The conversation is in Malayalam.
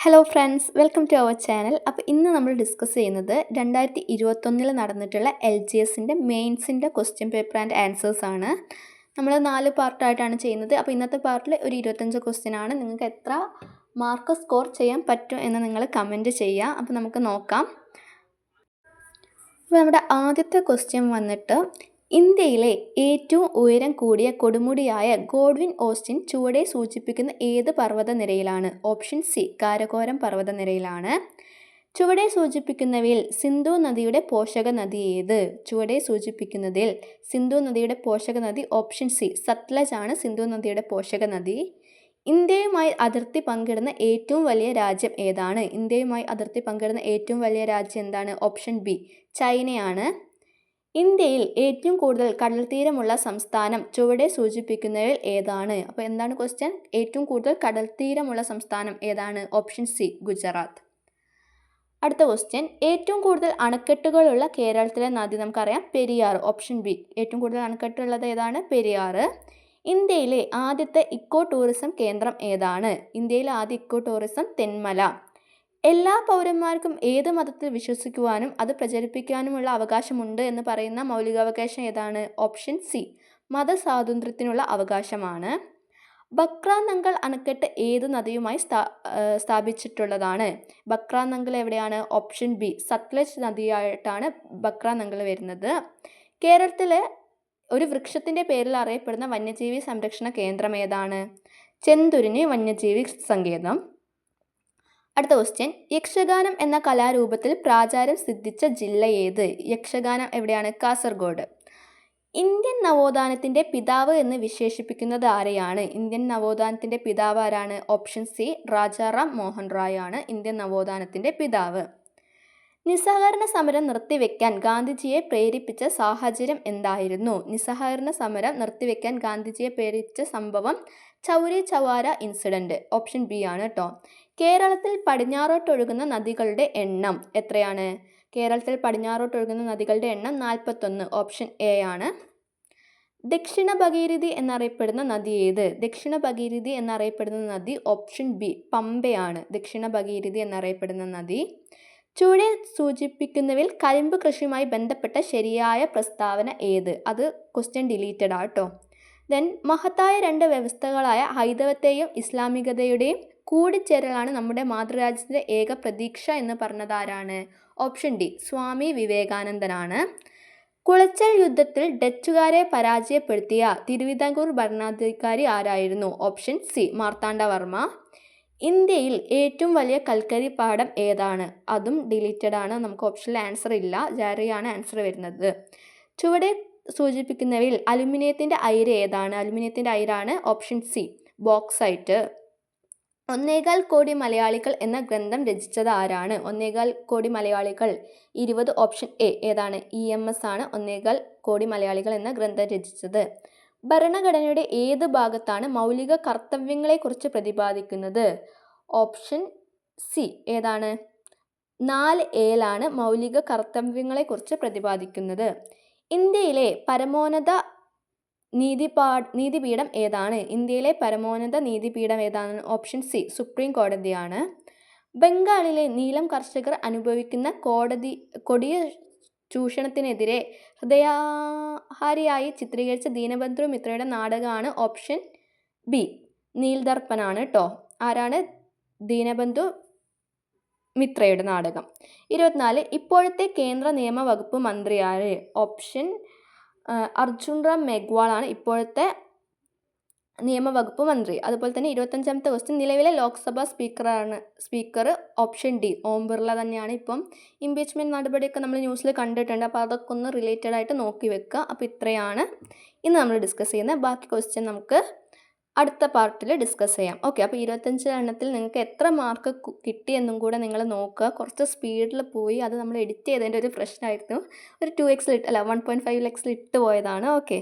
Hello friends, welcome to our channel. അപ്പോൾ ഇന്ന് നമ്മൾ ഡിസ്കസ് ചെയ്യുന്നത് 2021 നടന്നിട്ടുള്ള LGSൻ്റെ മെയിൻസിൻ്റെ ക്വസ്റ്റ്യൻ പേപ്പർ ആൻഡ് ആൻസേഴ്സ് ആണ്. നമ്മൾ 4 പാർട്ടായിട്ടാണ് ചെയ്യുന്നത്. അപ്പോൾ ഇന്നത്തെ പാർട്ടിൽ ഒരു 25 ക്വസ്റ്റ്യൻ ആണ്. നിങ്ങൾക്ക് എത്ര മാർക്ക് സ്കോർ ചെയ്യാൻ പറ്റും എന്ന് നിങ്ങൾ കമൻറ്റ് ചെയ്യുക. അപ്പോൾ നമുക്ക് നോക്കാം. അപ്പോൾ നമ്മുടെ ആദ്യത്തെ ക്വസ്റ്റ്യൻ വന്നിട്ട്, ഇന്ത്യയിലെ ഏറ്റവും ഉയരം കൂടിയ കൊടുമുടിയായ ഗോഡ്വിൻ ഓസ്റ്റിൻ ചുവടെ സൂചിപ്പിക്കുന്ന ഏത് പർവ്വതനിരയിലാണ്? Option C, കാരകോരം പർവ്വതനിരയിലാണ്. ചുവടെ സൂചിപ്പിക്കുന്നവയിൽ സിന്ധു നദിയുടെ പോഷക നദി ഏത്? ചുവടെ സൂചിപ്പിക്കുന്നതിൽ സിന്ധു നദിയുടെ പോഷക നദി ഓപ്ഷൻ സി, സത്ലജ് ആണ് സിന്ധു നദിയുടെ പോഷക നദി. ഇന്ത്യയുമായി അതിർത്തി പങ്കിടുന്ന ഏറ്റവും വലിയ രാജ്യം ഏതാണ്? ഇന്ത്യയുമായി അതിർത്തി പങ്കിടുന്ന ഏറ്റവും വലിയ രാജ്യം എന്താണ്? ഓപ്ഷൻ ബി, ചൈനയാണ്. ഇന്ത്യയിൽ ഏറ്റവും കൂടുതൽ കടൽത്തീരമുള്ള സംസ്ഥാനം ചുവടെ സൂചിപ്പിക്കുന്നവയിൽ ഏതാണ്? അപ്പോൾ എന്താണ് ക്വസ്റ്റ്യൻ? ഏറ്റവും കൂടുതൽ കടൽത്തീരമുള്ള സംസ്ഥാനം ഏതാണ്? Option C, Gujarat. അടുത്ത ക്വസ്റ്റ്യൻ, ഏറ്റവും കൂടുതൽ അണക്കെട്ടുകളുള്ള കേരളത്തിലെ നദി നമുക്കറിയാം, പെരിയാർ. ഓപ്ഷൻ ബി, ഏറ്റവും കൂടുതൽ അണക്കെട്ടുള്ളത് ഏതാണ്? പെരിയാർ. ഇന്ത്യയിലെ ആദ്യത്തെ ഇക്കോ ടൂറിസം കേന്ദ്രം ഏതാണ്? ഇന്ത്യയിലെ ആദ്യ ഇക്കോ ടൂറിസം തെന്മല. എല്ലാ പൗരന്മാർക്കും ഏത് മതത്തിൽ വിശ്വസിക്കുവാനും അത് പ്രചരിപ്പിക്കാനുമുള്ള അവകാശമുണ്ട് എന്ന് പറയുന്ന മൗലികാവകാശം ഏതാണ്? ഓപ്ഷൻ സി, മതസ്വാതന്ത്ര്യത്തിനുള്ള അവകാശമാണ്. ബക്രാനങ്കൽ അണക്കെട്ട് ഏത് നദിയുമായി സ്ഥാപിച്ചിട്ടുള്ളതാണ്? ബക്രാനങ്കൽ എവിടെയാണ്? ഓപ്ഷൻ ബി, സത്ലജ് നദിയായിട്ടാണ് ബക്രാനങ്കൽ വരുന്നത്. കേരളത്തിലെ ഒരു വൃക്ഷത്തിൻ്റെ പേരിൽ അറിയപ്പെടുന്ന വന്യജീവി സംരക്ഷണ കേന്ദ്രം ഏതാണ്? ചെന്തുരിണി വന്യജീവി സങ്കേതം. അടുത്ത ക്വസ്റ്റ്യൻ, യക്ഷഗാനം എന്ന കലാരൂപത്തിൽ പ്രാചാര്യം സിദ്ധിച്ച ജില്ല ഏത്? യക്ഷഗാനം എവിടെയാണ്? കാസർഗോഡ്. ഇന്ത്യൻ നവോത്ഥാനത്തിൻ്റെ പിതാവ് എന്ന് വിശേഷിപ്പിക്കുന്നത് ആരെയാണ്? ഇന്ത്യൻ നവോത്ഥാനത്തിൻ്റെ പിതാവ് ആരാണ്? ഓപ്ഷൻ സി, രാജാറാം മോഹൻ റായ് ആണ് ഇന്ത്യൻ നവോത്ഥാനത്തിൻ്റെ പിതാവ്. നിസ്സഹകരണ സമരം നിർത്തിവെക്കാൻ ഗാന്ധിജിയെ പ്രേരിപ്പിച്ച സാഹചര്യം എന്തായിരുന്നു? നിസ്സഹകരണ സമരം നിർത്തിവെക്കാൻ ഗാന്ധിജിയെ പ്രേരിപ്പിച്ച സംഭവം Chauri Chaura incident. Option B ആണ് കേട്ടോ. കേരളത്തിൽ പടിഞ്ഞാറോട്ടൊഴുകുന്ന നദികളുടെ എണ്ണം എത്രയാണ്? കേരളത്തിൽ പടിഞ്ഞാറോട്ടൊഴുകുന്ന നദികളുടെ എണ്ണം 41. ഓപ്ഷൻ എ ആണ്. ദക്ഷിണ ഭഗീരഥി എന്നറിയപ്പെടുന്ന നദി ഏത്? ദക്ഷിണ ഭഗീരഥി എന്നറിയപ്പെടുന്ന നദി ഓപ്ഷൻ ബി, പമ്പയാണ് ദക്ഷിണ ഭഗീരഥി എന്നറിയപ്പെടുന്ന നദി. ചുവടെ സൂചിപ്പിക്കുന്നവയിൽ കരിമ്പ് കൃഷിയുമായി ബന്ധപ്പെട്ട ശരിയായ പ്രസ്താവന ഏത്? അത് ക്വസ്റ്റ്യൻ ഡിലീറ്റഡ് ആട്ടോ. ദെൻ, മഹത്തായ രണ്ട് വ്യവസ്ഥകളായ ഹൈന്ദവത്തെയും ഇസ്ലാമികതയുടെയും കൂടിച്ചേരലാണ് നമ്മുടെ മാതൃരാജ്യത്തിൻ്റെ ഏക പ്രതീക്ഷ എന്ന് പറഞ്ഞത് ആരാണ്? ഓപ്ഷൻ ഡി, സ്വാമി വിവേകാനന്ദനാണ്. കുളച്ചൽ യുദ്ധത്തിൽ ഡച്ചുകാരെ പരാജയപ്പെടുത്തിയ തിരുവിതാംകൂർ ഭരണാധികാരി ആരായിരുന്നു? Option C, Marthanda Varma. ഇന്ത്യയിൽ ഏറ്റവും വലിയ കൽക്കരി പാടം ഏതാണ്? അതും ഡിലീറ്റഡ് ആണ്, നമുക്ക് ഓപ്ഷനിൽ ആൻസർ ഇല്ല. ജാരിയാണ് ആൻസർ വരുന്നത്. ചുവടെ സൂചിപ്പിക്കുന്നവയിൽ അലുമിനിയത്തിൻ്റെ അയിര് ഏതാണ്? അലുമിനിയത്തിൻ്റെ അയിരാണ് ഓപ്ഷൻ സി, ബോക്സൈറ്റ്. 1.25 കോടി മലയാളികൾ എന്ന ഗ്രന്ഥം രചിച്ചത് ആരാണ്? 1.25 കോടി മലയാളികൾ 20. ഓപ്ഷൻ എ ഏതാണ്? EMS ആണ് 1.25 കോടി മലയാളികൾ എന്ന ഗ്രന്ഥം രചിച്ചത്. ഭരണഘടനയുടെ ഏത് ഭാഗത്താണ് മൗലിക കർത്തവ്യങ്ങളെക്കുറിച്ച് പ്രതിപാദിക്കുന്നത്? ഓപ്ഷൻ സി ഏതാണ്? 4A മൗലിക കർത്തവ്യങ്ങളെക്കുറിച്ച് പ്രതിപാദിക്കുന്നത്. ഇന്ത്യയിലെ പരമോന്നത നീതിപീഠം ഏതാണ്? ഇന്ത്യയിലെ പരമോന്നത നീതിപീഠം ഏതാണ്? ഓപ്ഷൻ സി, സുപ്രീം കോടതിയാണ്. ബംഗാളിലെ നീലം കർഷകർ അനുഭവിക്കുന്ന കൊടിയ ചൂഷണത്തിനെതിരെ ഹൃദയഹാരിയായി ചിത്രീകരിച്ച ദീനബന്ധു മിത്രയുടെ നാടകമാണ് ഓപ്ഷൻ ബി, നീൽദർപ്പനാണ് കേട്ടോ. ആരാണ്? ദീനബന്ധു മിത്രയുടെ നാടകം. 24. ഇപ്പോഴത്തെ കേന്ദ്ര നിയമ വകുപ്പ് മന്ത്രി ആര്? ഓപ്ഷൻ അർജുൻ റാം മെഗ്വാൾ ആണ് ഇപ്പോഴത്തെ നിയമവകുപ്പ് മന്ത്രി. അതുപോലെ തന്നെ 25ാമത്തെ ക്വസ്റ്റ്യൻ, നിലവിലെ Lok Sabha speaker option D, Om Birla തന്നെയാണ്. ഇപ്പം ഇംപീച്ച്മെൻറ്റ് നടപടിയൊക്കെ നമ്മൾ ന്യൂസിൽ കണ്ടിട്ടുണ്ട്. അപ്പോൾ അതൊക്കെ ഒന്ന് റിലേറ്റഡ് ആയിട്ട് നോക്കി വെക്കുക. അപ്പോൾ ഇത്രയാണ് ഇന്ന് നമ്മൾ ഡിസ്കസ് ചെയ്യുന്നത്. ബാക്കി ക്വസ്റ്റ്യൻ നമുക്ക് അടുത്ത പാർട്ടിൽ ഡിസ്കസ് ചെയ്യാം. ഓക്കെ, അപ്പോൾ 25 എണ്ണത്തിൽ നിങ്ങൾക്ക് എത്ര മാർക്ക് കിട്ടിയെന്നും കൂടെ നിങ്ങൾ നോക്കുക. കുറച്ച് സ്പീഡിൽ പോയി, അത് നമ്മൾ എഡിറ്റ് ചെയ്തതിൻ്റെ ഒരു പ്രശ്നമായിരുന്നു. ഒരു 2x 1.5x ഇട്ട് പോയതാണ്. ഓക്കെ.